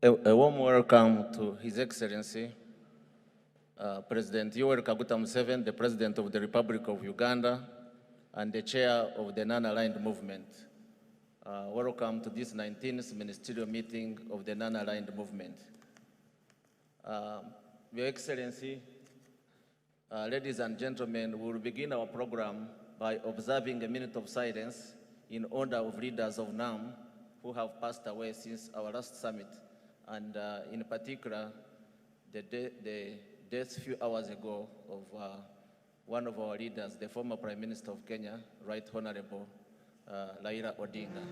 A warm welcome to His Excellency, President Yoweri Kaguta Museveni, the President of the Republic of Uganda, and the Chair of the Non-Aligned Movement. Welcome to this 19th Ministerial Meeting of the Non-Aligned Movement. Your Excellency, ladies and gentlemen, we will begin our program by observing a minute of silence in honor of leaders of NAM who have passed away since our last summit, and in particular, the death a few hours ago of one of our leaders, the former Prime Minister of Kenya, Right Honorable Raila Odinga.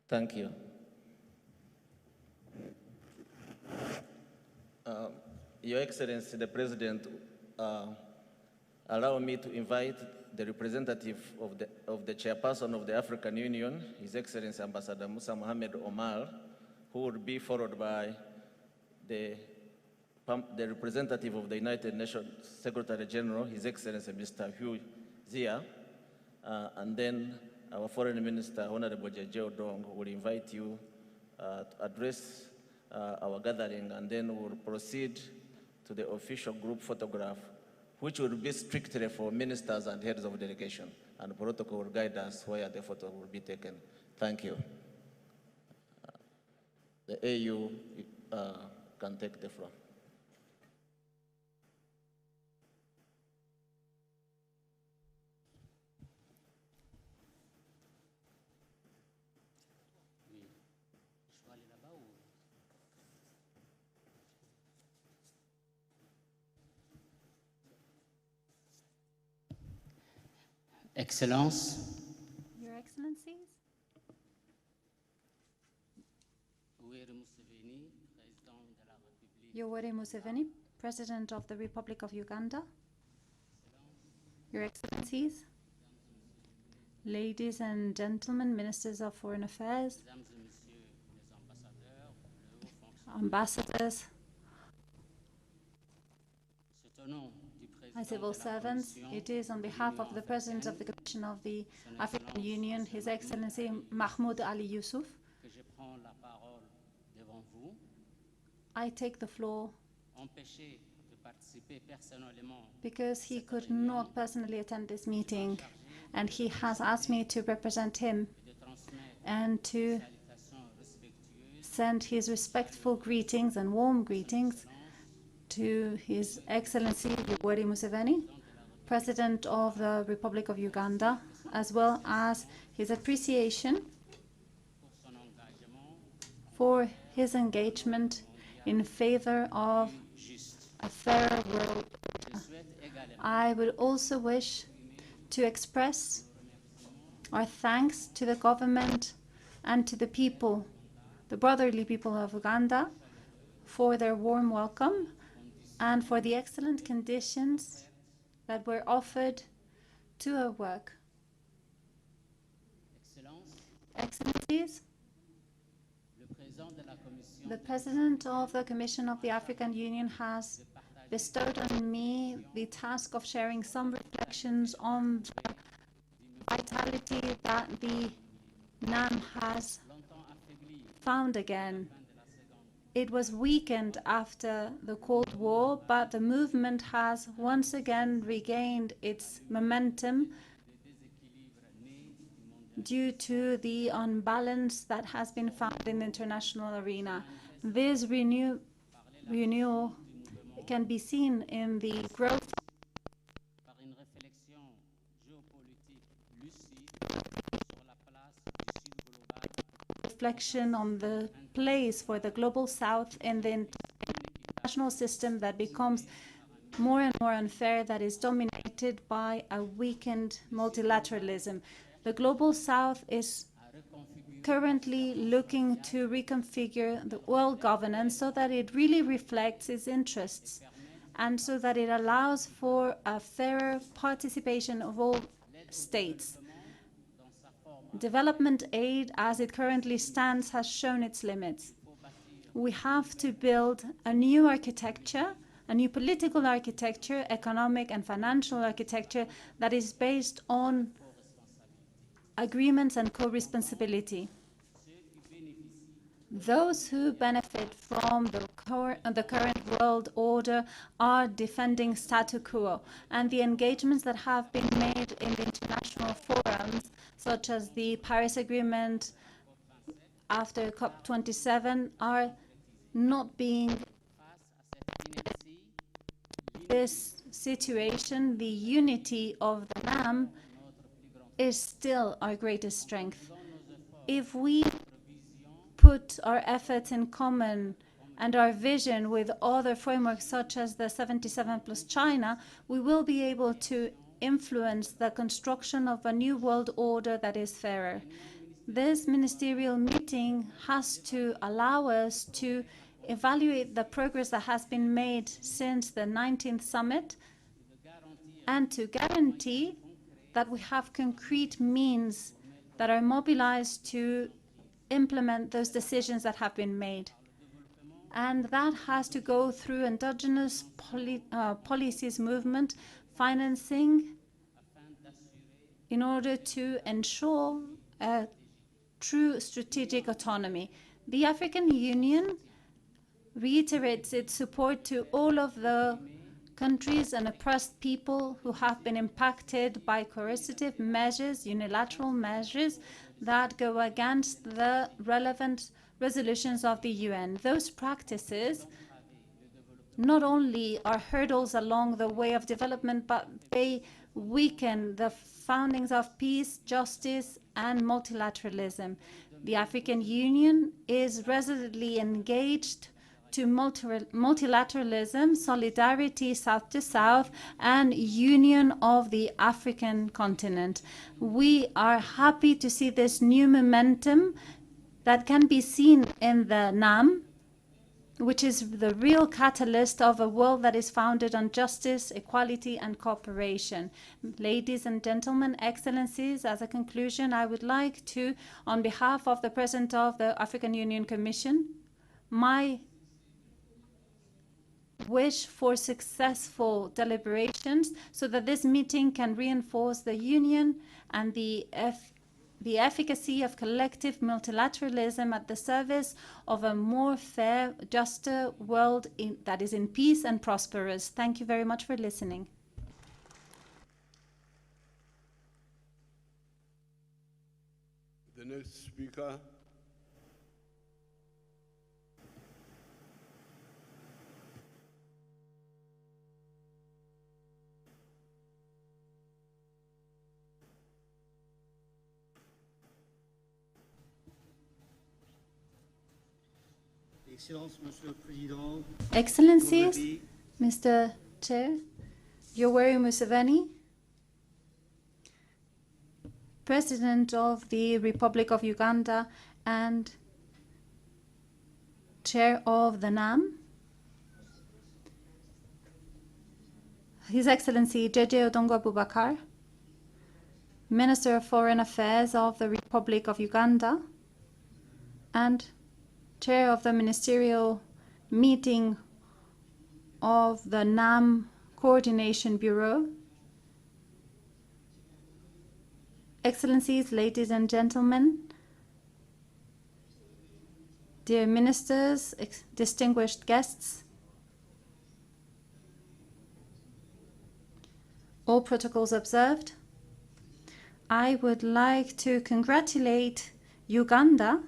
Thank you. Your Excellency, the President, allow me to invite the representative of the chairperson of the African Union, His Excellency Ambassador Musa Mohamed Omar, who will be followed by the representative of the United Nations Secretary General, His Excellency Mr. Hugh Zia, and then our Foreign Minister, Honorable Jeje Odong, will invite you to address our gathering, and then we'll proceed to the official group photograph, which will be strictly for ministers and heads of delegation, and protocol will guide us where the photo will be taken. Thank you. The AU can take the floor. Excellence, Your Excellencies, Yoweri Museveni, President of the Republic of Uganda, Your Excellencies, ladies and gentlemen, Ministers of Foreign Affairs, ambassadors, civil servants, it is on behalf of the President of the Commission of the African Union, His Excellency Mahmoud Ali Yusuf, I take the floor because he could not personally attend this meeting, and he has asked me to represent him and to send his respectful greetings and warm greetings to His Excellency Yoweri Museveni, President of the Republic of Uganda, as well as his appreciation for his engagement in favor of a fairer world. I would also wish to express our thanks to the government and to the people, the brotherly people of Uganda, for their warm welcome and for the excellent conditions that were offered to our work. Excellencies, the President of the Commission of the African Union has bestowed on me the task of sharing some reflections on the vitality that the NAM has found again. It was weakened after the Cold War, but the movement has once again regained its momentum due to the unbalance that has been found in the international arena. This renewal can be seen in the growth reflection on the place for the global south in the international system that becomes more and more unfair, that is dominated by a weakened multilateralism. The global south is currently looking to reconfigure the world governance so that it really reflects its interests and so that it allows for a fairer participation of all states. Development aid, as it currently stands, has shown its limits. We have to build a new architecture, a new political architecture, economic and financial architecture that is based on agreements and co-responsibility. Those who benefit from the current world order are defending status quo, and the engagements that have been made in the international forums, such as the Paris Agreement after COP27, are not being this situation. The unity of the NAM is still our greatest strength. If we put our efforts in common and our vision with other frameworks such as the 77 plus China, we will be able to influence the construction of a new world order that is fairer. This ministerial meeting has to allow us to evaluate the progress that has been made since the 19th summit and to guarantee that we have concrete means that are mobilized to implement those decisions that have been made. And that has to go through endogenous policies movement, financing, in order to ensure a true strategic autonomy. The African Union reiterates its support to all of the countries and oppressed people who have been impacted by coercive measures, unilateral measures that go against the relevant resolutions of the UN. Those practices not only are hurdles along the way of development, but they weaken the foundings of peace, justice, and multilateralism. The African Union is resolutely engaged to multilateralism, solidarity south to south, and union of the African continent. We are happy to see this new momentum that can be seen in the NAM, which is the real catalyst of a world that is founded on justice, equality, and cooperation. Ladies and gentlemen, excellencies, as a conclusion, I would like to, on behalf of the President of the African Union Commission, my wish for successful deliberations so that this meeting can reinforce the union and the efficacy of collective multilateralism at the service of a more fair, juster world that is in peace and prosperous. Thank you very much for listening. The next speaker. Excellencies, Mr. Chair, Yoweri Museveni, President of the Republic of Uganda and Chair of the NAM, His Excellency Jeje Odongo Abubakar, Minister of Foreign Affairs of the Republic of Uganda, and Chair of the Ministerial Meeting of the NAM Coordination Bureau, Excellencies, ladies and gentlemen, dear ministers, distinguished guests, all protocols observed, I would like to congratulate Uganda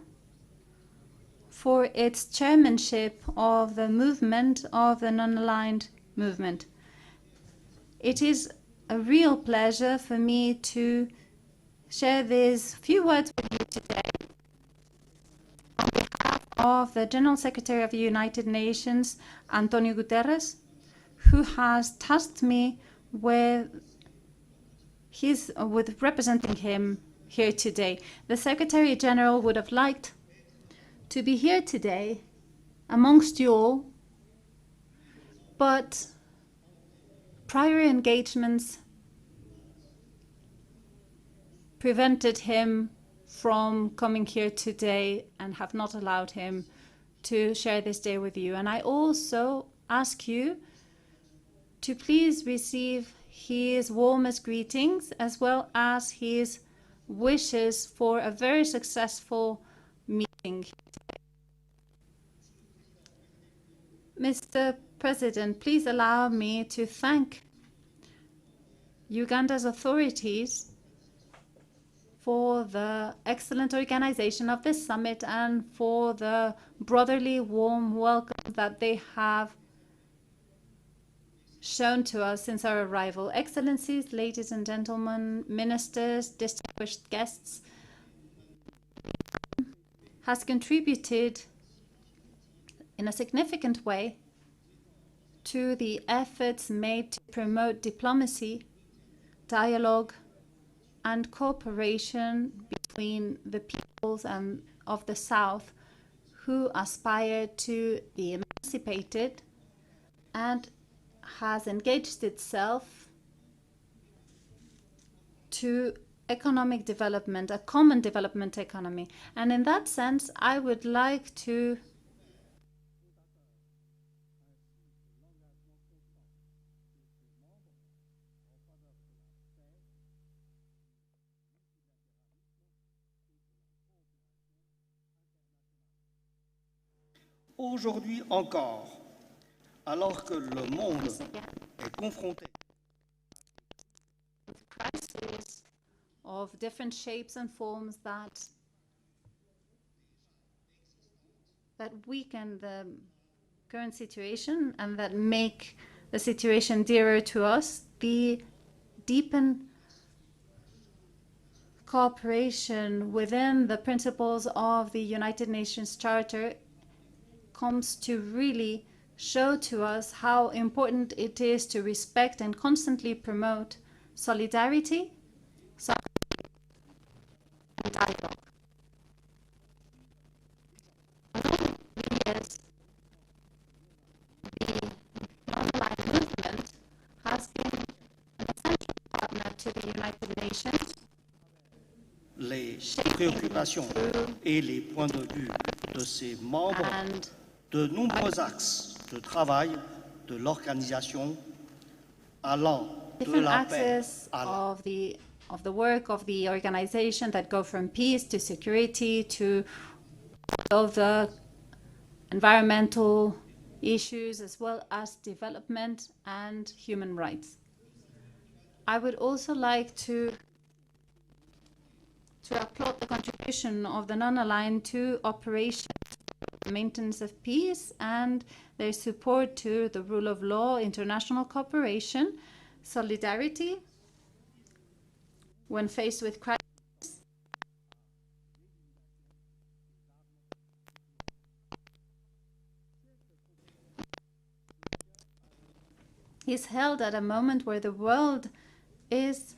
for its chairmanship of the movement of the non-aligned movement. It is a real pleasure for me to share these few words with you today on behalf of the General Secretary of the United Nations, Antonio Guterres, who has tasked me with representing him here today. The Secretary General would have liked to be here today amongst you all, but prior engagements prevented him from coming here today and have not allowed him to share this day with you. And I also ask you to please receive his warmest greetings as well as his wishes for a very successful meeting. Mr. President, please allow me to thank Uganda's authorities for the excellent organization of this summit and for the brotherly warm welcome that they have shown to us since our arrival. Excellencies, ladies and gentlemen, ministers, distinguished guests, has contributed in a significant way to the efforts made to promote diplomacy, dialogue, and cooperation between the peoples and of the South who aspire to be emancipated, and has engaged itself to economic development, a common development economy. And in that sense, I would like to Aujourd'hui encore, alors que le monde est confronté crises of different shapes and forms that weaken the current situation and that make the situation dearer to us, the deepened cooperation within the principles of the United Nations Charter comes to really show to us how important it is to respect and constantly promote solidarity and dialogue. Yes, the non-aligned movement has been an essential partner to the United Nations, les préoccupations et les points de vue de ses membres, de nombreux axes de travail de l'organisation allant de la paix à la of the work of the organization that go from peace to security to all the environmental issues as well as development and human rights. I would also like to applaud the contribution of the non-aligned to operations, maintenance of peace, and their support to the rule of law, international cooperation, solidarity when faced with crisis, is held at a moment where the world is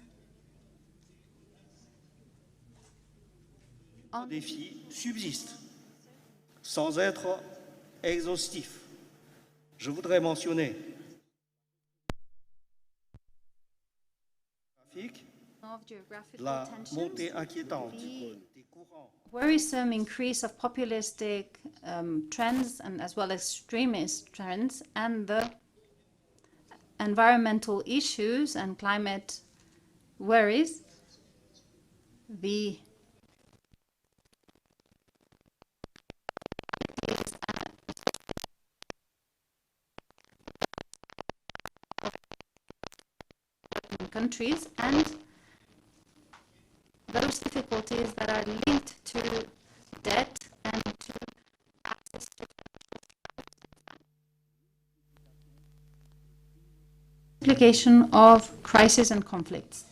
Les défis subsistent sans être exhaustif. Je voudrais mentionner la montée inquiétante des courants, worrisome increase of populistic trends and as well as extremist trends, and the environmental issues and climate worries, the countries, and those difficulties that are linked to debt and to access to implication of crisis and conflicts.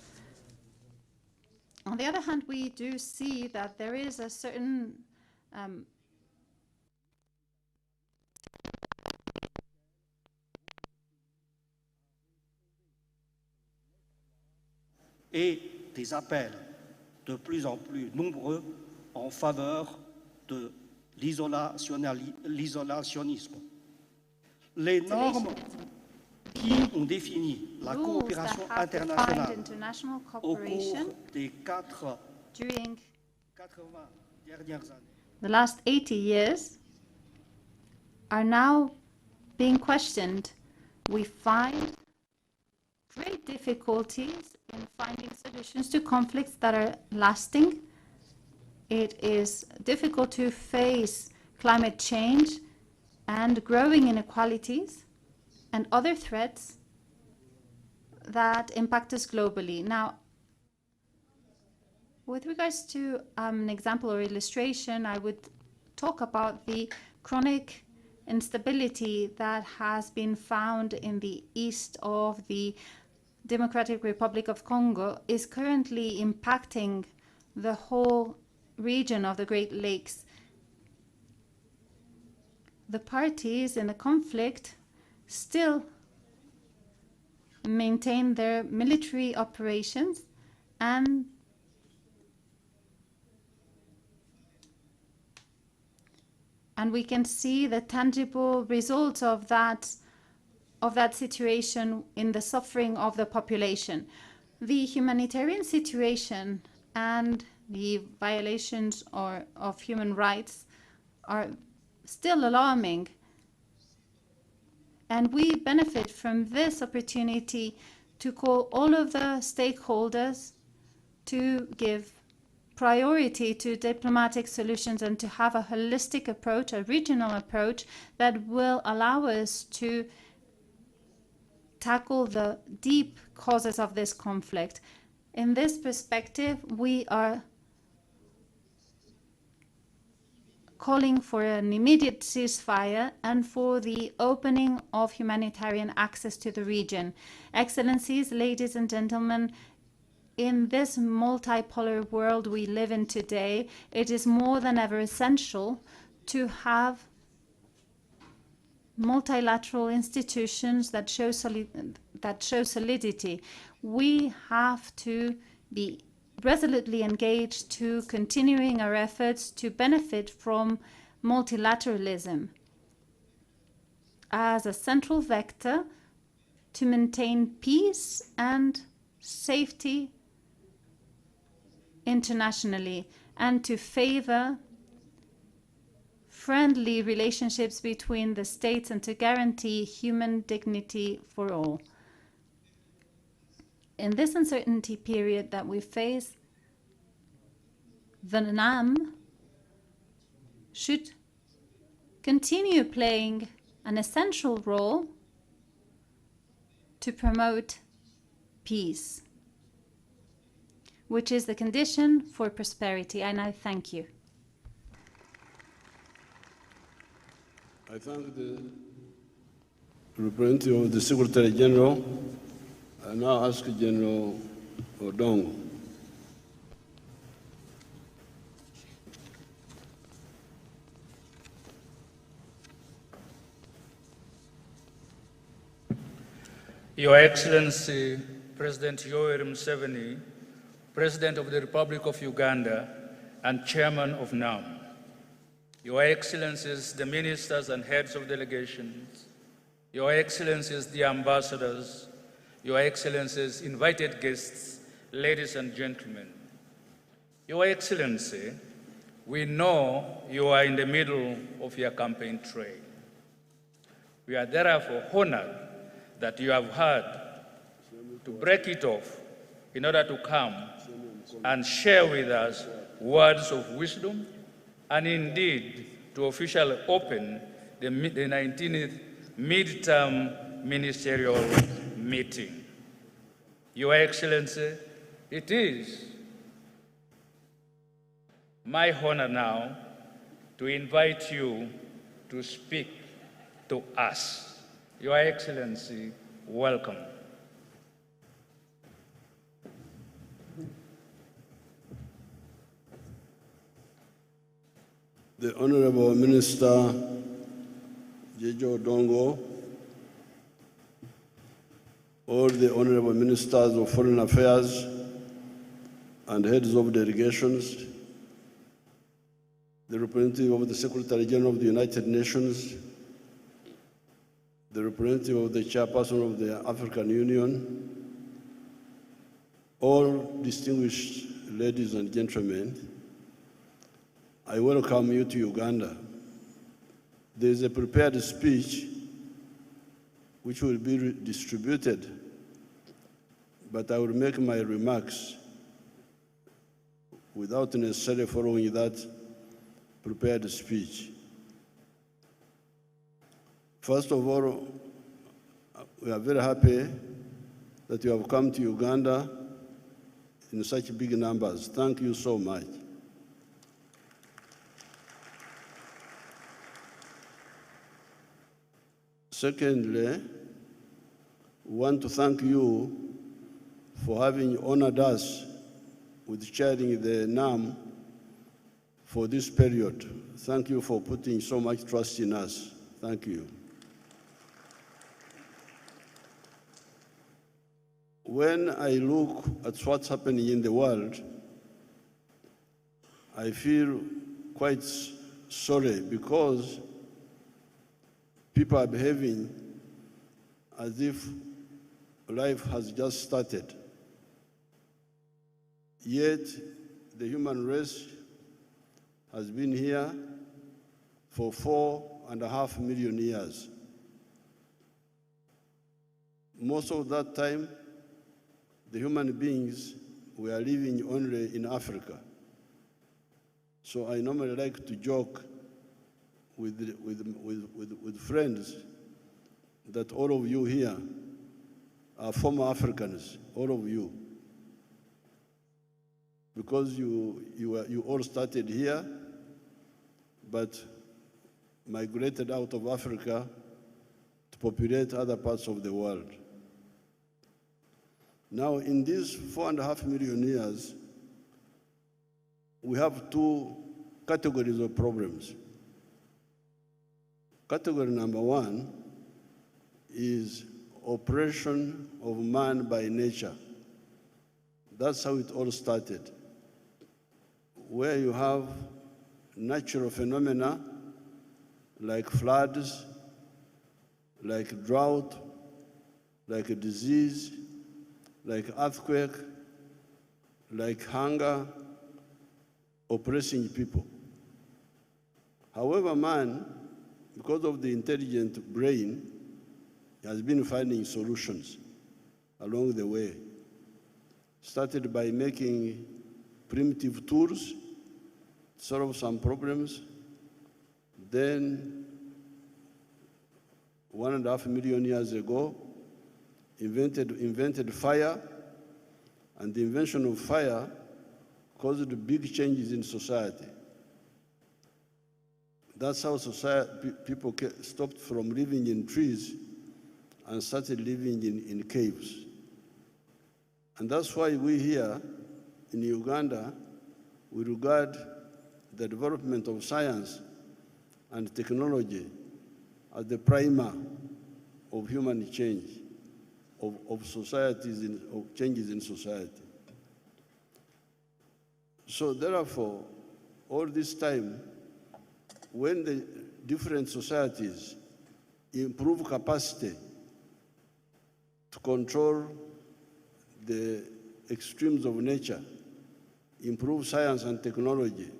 On the other hand, we do see that there is a certain et des appels de plus en plus nombreux en faveur de l'isolationnisme. Les normes qui ont défini la rules that coopération have defined internationale international au cooperation cours des 80 during dernières années. the last 80 years are now being questioned. We find great difficulties in finding solutions to conflicts that are lasting. It is difficult to face climate change and growing inequalities and other threats that impact us globally. Now, with regards to an example or illustration, I would talk about the chronic instability that has been found in the east of the Democratic Republic of Congo is currently impacting the whole region of the Great Lakes. The parties in the conflict still maintain their military operations, and we can see the tangible results of that situation in the suffering of the population. The humanitarian situation and the violations of human rights are still alarming, and we benefit from this opportunity to call all of the stakeholders to give priority to diplomatic solutions and to have a holistic approach, a regional approach that will allow us to tackle the deep causes of this conflict. In this perspective, we are calling for an immediate ceasefire and for the opening of humanitarian access to the region. Excellencies, ladies and gentlemen, in this multipolar world we live in today, it is more than ever essential to have multilateral institutions that show solidity. We have to be resolutely engaged to continuing our efforts to benefit from multilateralism as a central vector to maintain peace and safety internationally, and to favor friendly relationships between the states and to guarantee human dignity for all. In this uncertainty period that we face, the NAM should continue playing an essential role to promote peace, which is the condition for prosperity. And I thank you. I thank the representative of the Secretary General. I now ask General Odongo. Your Excellency, President Yoweri Museveni, President of the Republic of Uganda and Chairman of NAM, Your Excellencies, the Ministers and Heads of Delegations, Your Excellencies, the Ambassadors, Your Excellencies, invited guests, ladies and gentlemen. Your Excellency, we know you are in the middle of your campaign trail. We are therefore honored that you have had to break it off in order to come and share with us words of wisdom and indeed to officially open the 19th Midterm Ministerial meeting. Your Excellency, it is my honor now to invite you to speak to us. Your Excellency, welcome. The Honorable Minister Jejo Odongo, all the Honorable Ministers of Foreign Affairs and heads of delegations, the representative of the Secretary General of the United Nations, the representative of the chairperson of the African Union, all distinguished ladies and gentlemen, I welcome you to Uganda. There is a prepared speech which will be distributed, but I will make my remarks without necessarily following that prepared speech. First of all, we are very happy that you have come to Uganda in such big numbers. Thank you so much. Secondly, we want to thank you for having honored us with chairing the NAM for this period. Thank you for putting so much trust in us. Thank you. When I look at what's happening in the world, I feel quite sorry because people are behaving as if life has just started. Yet, the human race has been here for 4.5 million years. Most of that time, the human beings were living only in Africa. So I normally like to joke with friends that all of you here are former Africans, all of you. Because you all started here, but migrated out of Africa to populate other parts of the world. Now, in these 4.5 million years, we have two categories of problems. Category number one is oppression of man by nature. That's how it all started, where you have natural phenomena like floods, like drought, like a disease, like earthquake, like hunger, oppressing people. However, man, because of the intelligent brain, has been finding solutions along the way. Started by making primitive tools to solve some problems. Then, 1.5 million years ago, invented fire, and the invention of fire caused big changes in society. That's how people stopped from living in trees and started living in caves. And that's why we here in Uganda, we regard the development of science and technology as the primer of human change, of societies, of changes in society. So therefore, all this time, when the different societies improve capacity to control the extremes of nature, improve science and technology,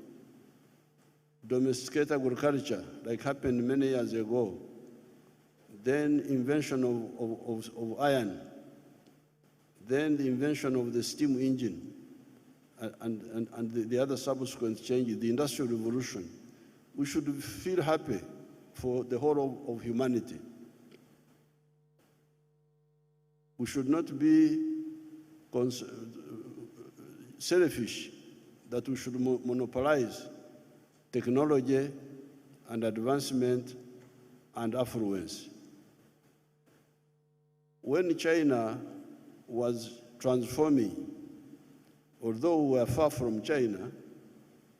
domesticate agriculture, like happened many years ago, then invention of iron, then the invention of the steam engine, and the other subsequent changes, the Industrial Revolution, we should feel happy for the whole of humanity. We should not be selfish that we should monopolize technology and advancement and affluence. When China was transforming, although we were far from China,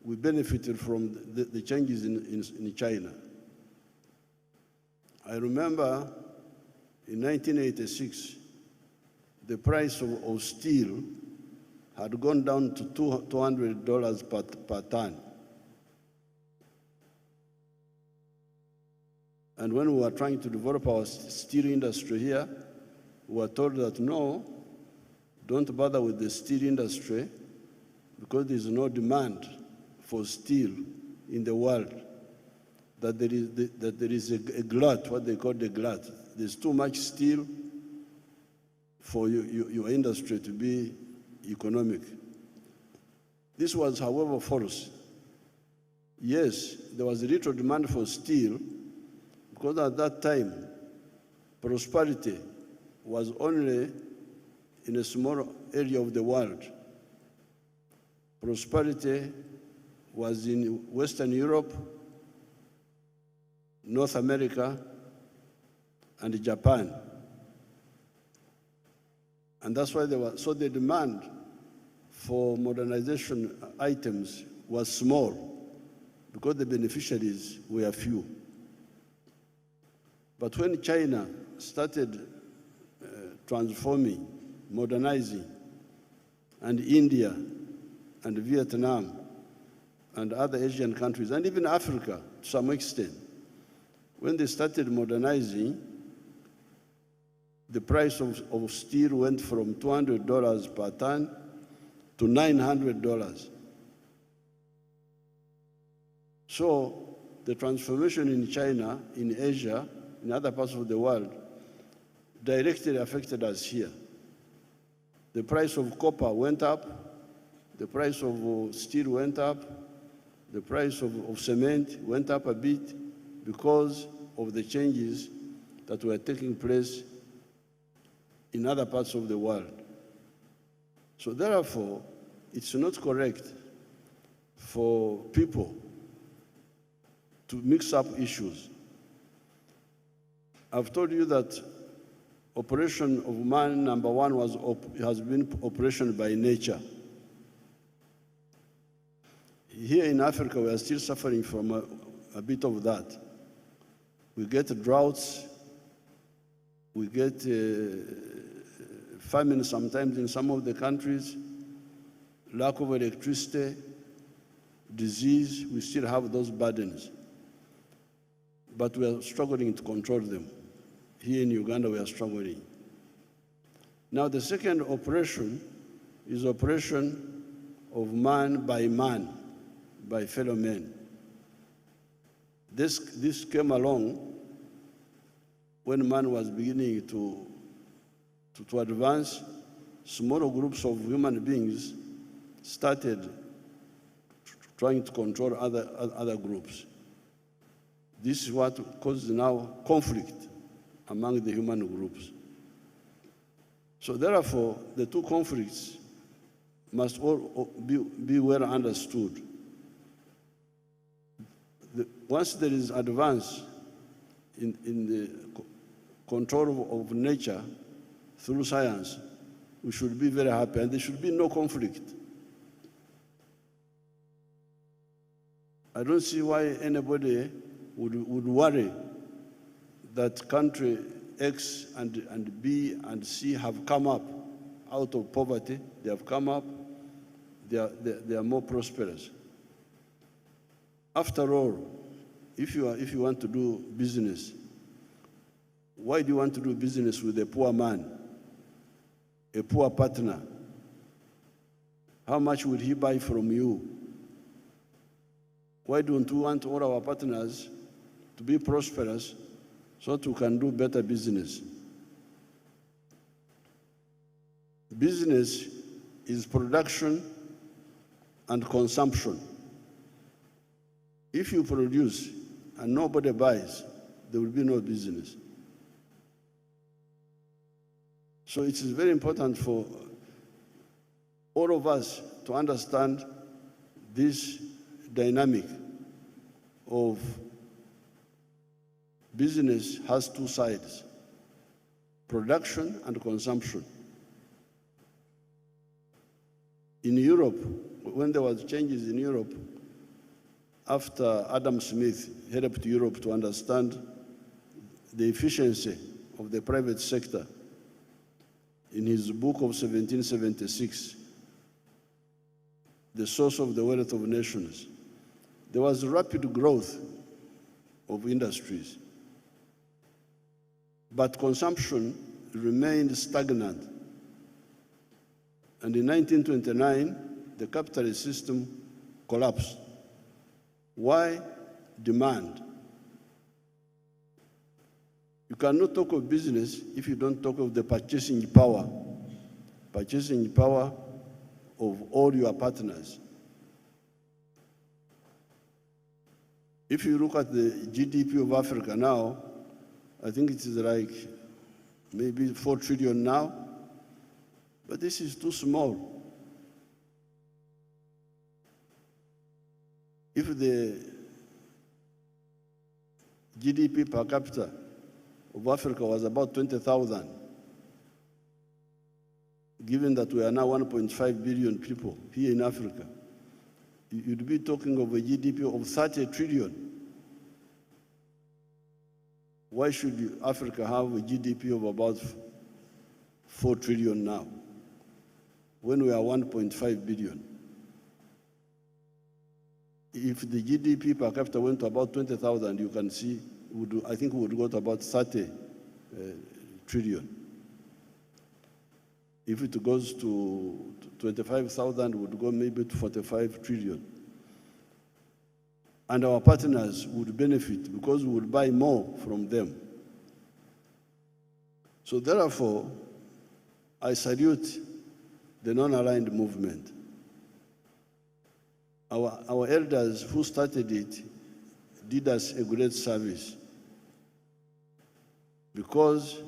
we benefited from the changes in China. I remember in 1986, the price of steel had gone down to $200 per ton. And when we were trying to develop our steel industry here, we were told that no, don't bother with the steel industry because there is no demand for steel in the world. That there is a glut, what they call the glut. There's too much steel for your industry to be economic. This was, however, false. Yes, there was a little demand for steel because at that time, prosperity was only in a small area of the world. Prosperity was in Western Europe, North America, and Japan. And that's why so the demand for modernization items was small because the beneficiaries were few. But when China started transforming, modernizing, and India and Vietnam and other Asian countries, and even Africa to some extent, when they started modernizing, the price of steel went from $200 per ton to $900. So the transformation in China, in Asia, in other parts of the world, directly affected us here. The price of copper went up, the price of steel went up, the price of cement went up a bit because of the changes that were taking place in other parts of the world. So therefore, it's not correct for people to mix up issues. I've told you that operation of man number one has been operation by nature. Here in Africa, we are still suffering from a bit of that. We get droughts, we get famine sometimes in some of the countries, lack of electricity, disease, we still have those burdens. But we are struggling to control them. Here in Uganda, we are struggling. Now, the second operation is operation of man, by fellow men. This came along when man was beginning to advance. Smaller groups of human beings started trying to control other groups. This is what causes now conflict among the human groups. So therefore, the two conflicts must all be well understood. Once there is advance in the control of nature through science, we should be very happy, and there should be no conflict. I don't see why anybody would worry that country X and B and C have come up out of poverty. They have come up, they are more prosperous. After all, if you want to do business, why do you want to do business with a poor man, a poor partner? How much will he buy from you? Why don't we want all our partners to be prosperous so that we can do better business? Business is production and consumption. If you produce and nobody buys, there will be no business. So it is very important for all of us to understand this dynamic of business has two sides, production and consumption. In Europe, when there was changes in Europe, after Adam Smith helped Europe to understand the efficiency of the private sector in his book of 1776, The Source of the Wealth of Nations, there was rapid growth of industries. but consumption remained stagnant. And in 1929, the capitalist system collapsed. Why? Demand. You cannot talk of business if you don't talk of the purchasing power of all your partners. If you look at the GDP of Africa now, I think it is like maybe 4 trillion now, but this is too small. If the GDP per capita of Africa was about 20,000, given that we are now 1.5 billion people here in Africa, you'd be talking of a GDP of 30 trillion. Why should Africa have a GDP of about 4 trillion now, when we are 1.5 billion? If the GDP per capita went to about 20,000, you can see, I think we would go to about 30 trillion. If it goes to 25,000, would go maybe to 45 trillion. And our partners would benefit because we would buy more from them. So therefore, I salute the non-aligned movement. Our elders who started it did us a great service because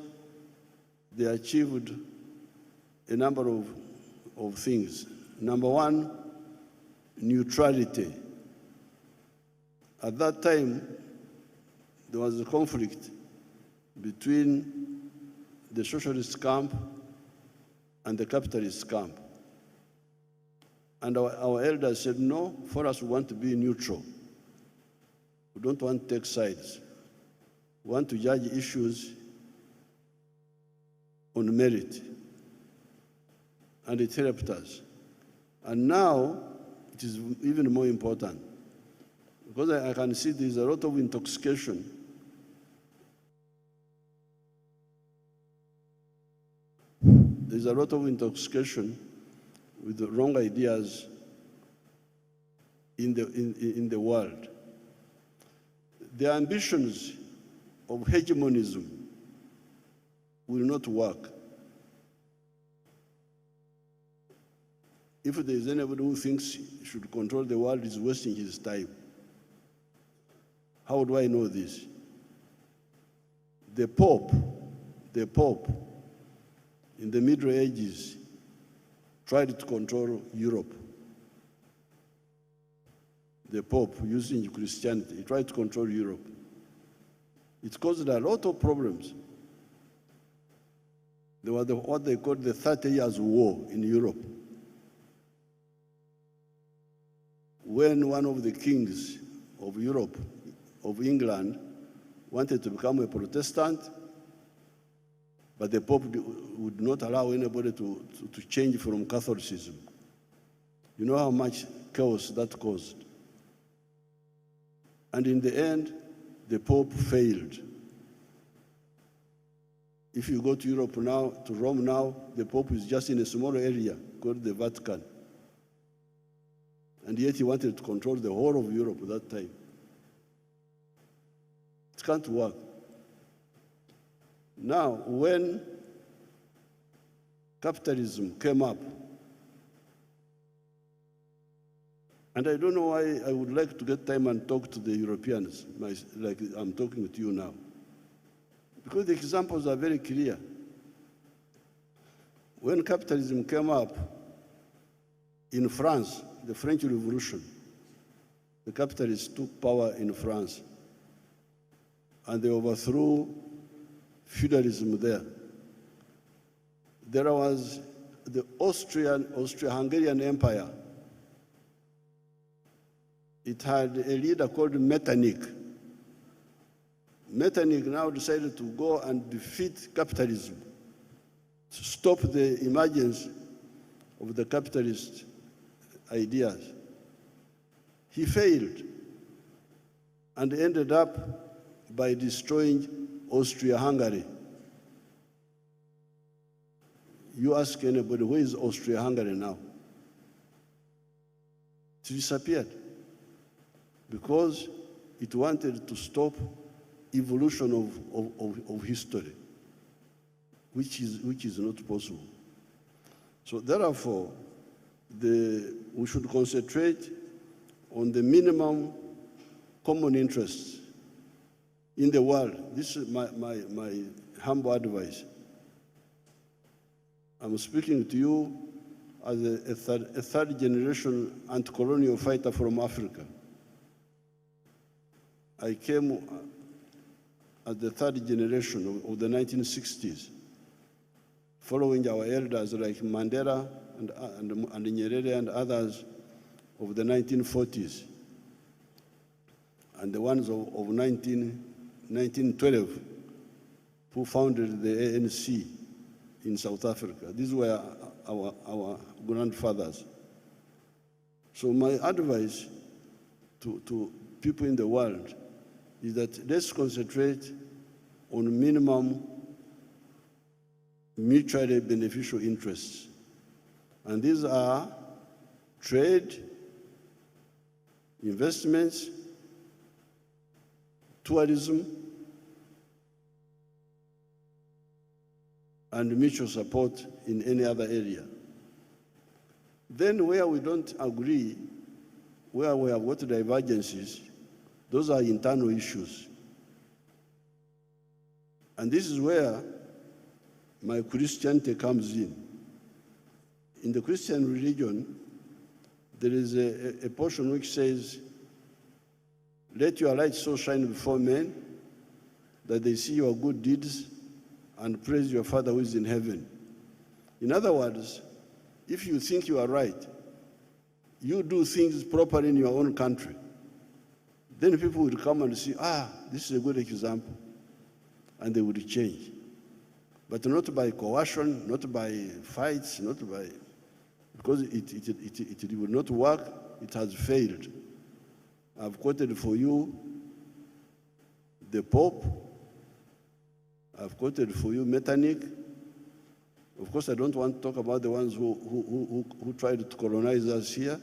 they achieved a number of things. Number one, neutrality. At that time, there was a conflict between the socialist camp and the capitalist camp. And our elders said, no, for us we want to be neutral. We don't want to take sides. We want to judge issues on merit. And it helped us. And now, it is even more important. Because I can see there's a lot of intoxication. There's a lot of intoxication with the wrong ideas in the world. The ambitions of hegemonism will not work. If there is anybody who thinks he should control the world, he's wasting his time. How do I know this? The Pope, in the Middle Ages, tried to control Europe. The Pope, using Christianity, he tried to control Europe. It caused a lot of problems. There was what they called the 30 Years' War in Europe. When one of the kings of Europe, of England, wanted to become a Protestant, but the Pope would not allow anybody to change from Catholicism. You know how much chaos that caused. And in the end, the Pope failed. If you go to Europe now, to Rome now, the Pope is just in a small area called the Vatican. And yet he wanted to control the whole of Europe at that time. It can't work. Now, when capitalism came up, and I don't know why I would like to get time and talk to the Europeans, like I'm talking to you now, because the examples are very clear. When capitalism came up in France, the French Revolution, the capitalists took power in France, and they overthrew feudalism there. There was the Austro-Hungarian Empire. It had a leader called Metternich. Metternich now decided to go and defeat capitalism, to stop the emergence of the capitalist ideas. He failed and ended up by destroying Austria-Hungary You ask anybody, where is Austria-Hungary now? It disappeared because it wanted to stop evolution of history, which is not possible. So therefore, we should concentrate on the minimum common interests in the world. This is my humble advice. I'm speaking to you as a third generation anti-colonial fighter from Africa. I came as the third generation of the 1960s, following our elders like Mandela and Nyerere and others of the 1940s, and the ones of 1912, who founded the ANC in South Africa. These were our grandfathers. So my advice to people in the world is that let's concentrate on minimum mutually beneficial interests. And these are trade, investments, tourism, and mutual support in any other area. Then where we don't agree, where we have got divergences, those are internal issues. And this is where my Christianity comes in. In the Christian religion, there is a portion which says, let your light so shine before men that they see your good deeds and praise your Father who is in heaven. In other words, if you think you are right, you do things properly in your own country, then people will come and see, this is a good example, and they will change. But not by coercion, not by fights, because it will not work, it has failed. I've quoted for you the Pope, I've quoted for you Metternich. Of course, I don't want to talk about the ones who tried to colonize us here,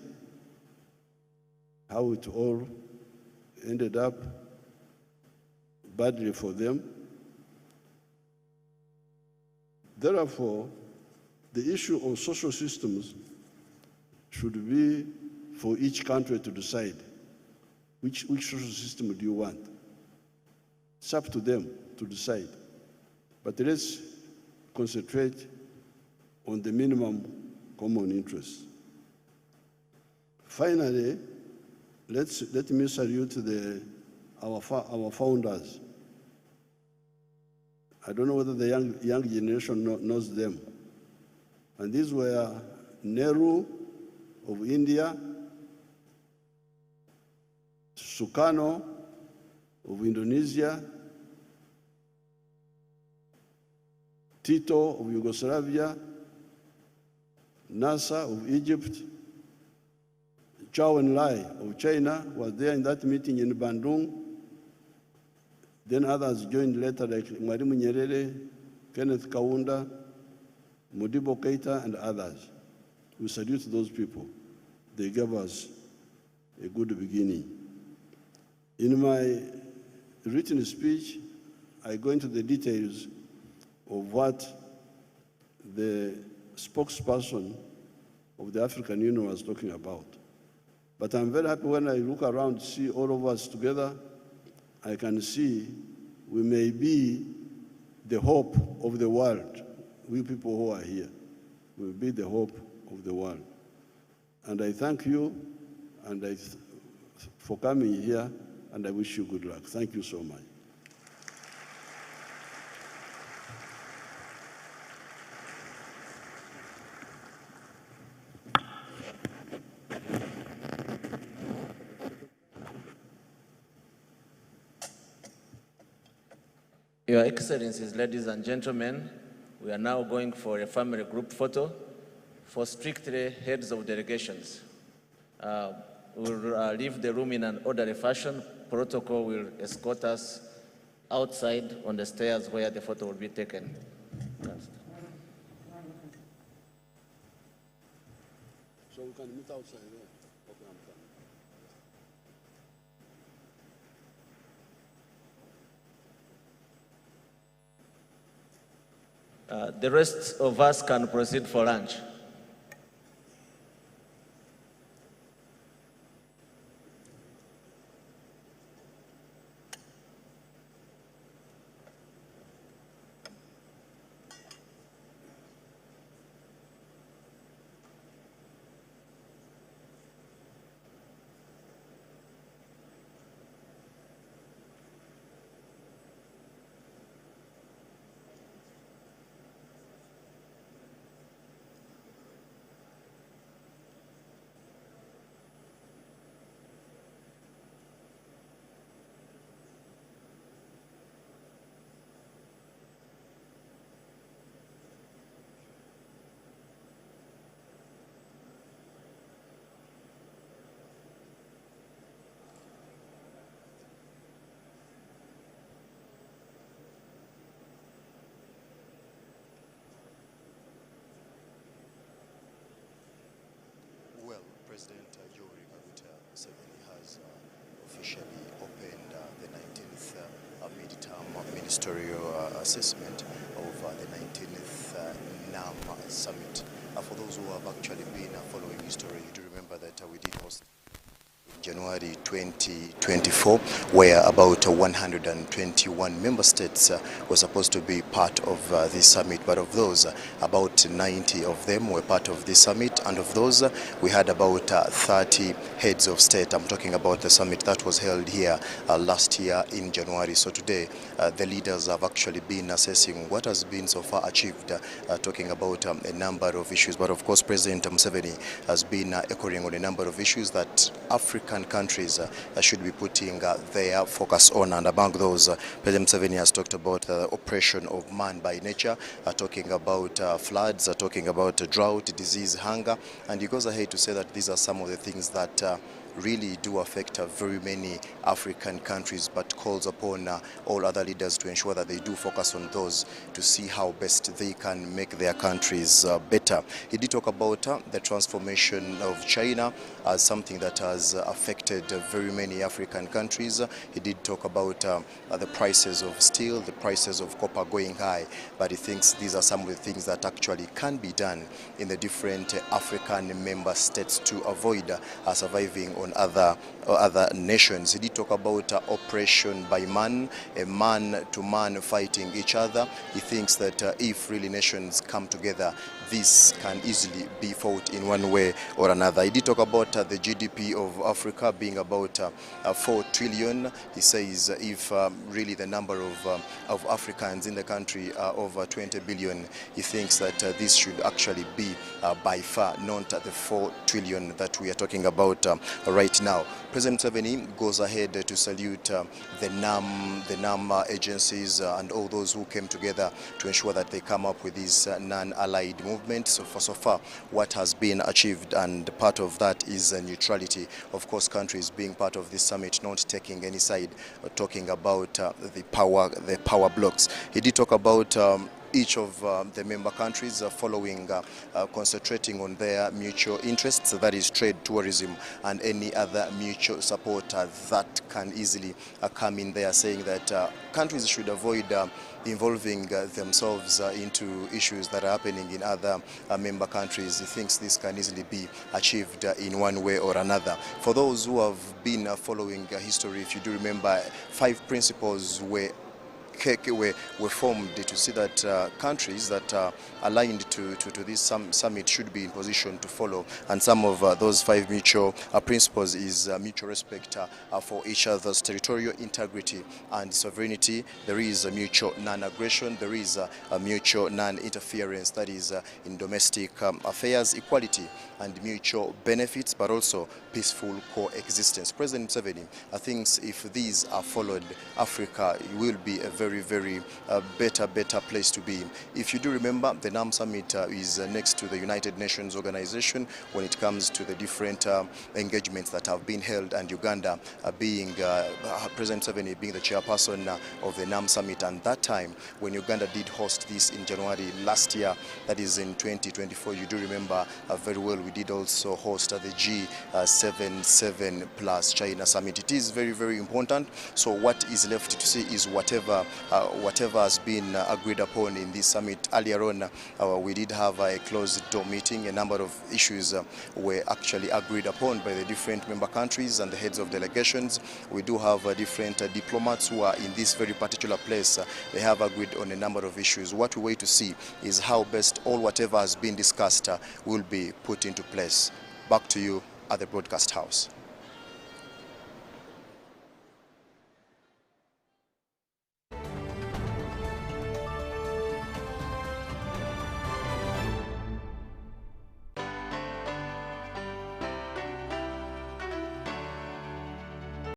how it all ended up badly for them. Therefore, the issue of social systems should be for each country to decide which social system do you want. It's up to them to decide. But let's concentrate on the minimum common interest. Finally, let me salute our founders. I don't know whether the young generation knows them. And these were Nehru of India, Sukarno of Indonesia, Tito of Yugoslavia, Nasser of Egypt, Zhou Enlai of China was there in that meeting in Bandung. Then others joined later, like Mwalimu Nyerere, Kenneth Kaunda, Modibo Keita, and others. We salute those people. They gave us a good beginning. In my written speech, I go into the details of what the spokesperson of the African Union was talking about. But I'm very happy when I look around, see all of us together, I can see we may be the hope of the world. We people who are here will be the hope of the world. And I thank you for coming here, and I wish you good luck. Thank you so much. Your Excellencies, ladies and gentlemen, we are now going for a family group photo for strictly heads of delegations. We'll leave the room in an orderly fashion. Protocol will escort us outside on the stairs where the photo will be taken. So we can meet outside there. Okay, I'm coming. The rest of us can proceed for lunch. Well, President Yoweri Museveni has officially opened the 19th midterm ministerial assessment of the 19th NAM summit. For those who have actually been following history, you do remember that we did host January 2024, where about 121 member states were supposed to be part of this summit, but of those, about 90 of them were part of this summit, and of those, we had about 30 heads of state. I'm talking about the summit that was held here last year in January. So today, the leaders have actually been assessing what has been so far achieved, talking about a number of issues. But of course, President Museveni has been echoing on a number of issues that African countries should be putting their focus on, and among those, President Museveni has talked about oppression of man by nature, talking about floods, talking about drought, disease, hunger, and he goes ahead to say that these are some of the things that really do affect very many African countries, but calls upon all other leaders to ensure that they do focus on those to see how best they can make their countries better. He did talk about the transformation of China as something that has affected very many African countries. He did talk about the prices of steel, the prices of copper going high, but he thinks these are some of the things that actually can be done in the different African member states to avoid surviving on other nations. He did talk about oppression by man, a man to man fighting each other. He thinks that if really nations come together, this can easily be fought in one way or another. He did talk about the GDP of Africa being about 4 trillion. He says if really the number of Africans in the country are over 20 billion, he thinks that this should actually be by far not the 4 trillion that we are talking about right now. President Museveni goes ahead to salute the NAM agencies and all those who came together to ensure that they come up with this non-allied movement. So far, what has been achieved, and part of that is neutrality. Of course, countries being part of this summit, not taking any side, talking about the power blocks. He did talk about each of the member countries concentrating on their mutual interests, that is trade, tourism, and any other mutual support that can easily come in there, saying that countries should avoid involving themselves into issues that are happening in other member countries. He thinks this can easily be achieved in one way or another. For those who have been following history, if you do remember, 5 principles were formed to see that countries that are aligned to this summit should be in position to follow. And some of those 5 mutual principles is mutual respect for each other's territorial integrity and sovereignty. There is a mutual non-aggression. There is a mutual non-interference, that is in domestic affairs, equality and mutual benefits, but also peaceful coexistence. President Museveni thinks if these are followed, Africa will be a very very better place to be. If you do remember, the NAM Summit is next to the United Nations organization when it comes to the different engagements that have been held, and Uganda being President Museveni being the chairperson of the NAM Summit. And that time when Uganda did host this in January last year, that is in 2024, you do remember very well, we did also host the G77 plus China Summit. It is very important. So what is left to see is whatever has been agreed upon in this summit. Earlier on, we did have a closed door meeting. A number of issues were actually agreed upon by the different member countries and the heads of delegations. We do have different diplomats who are in this very particular place. They have agreed on a number of issues. What we wait to see is how best all whatever has been discussed will be put into place. Back to you at the broadcast house.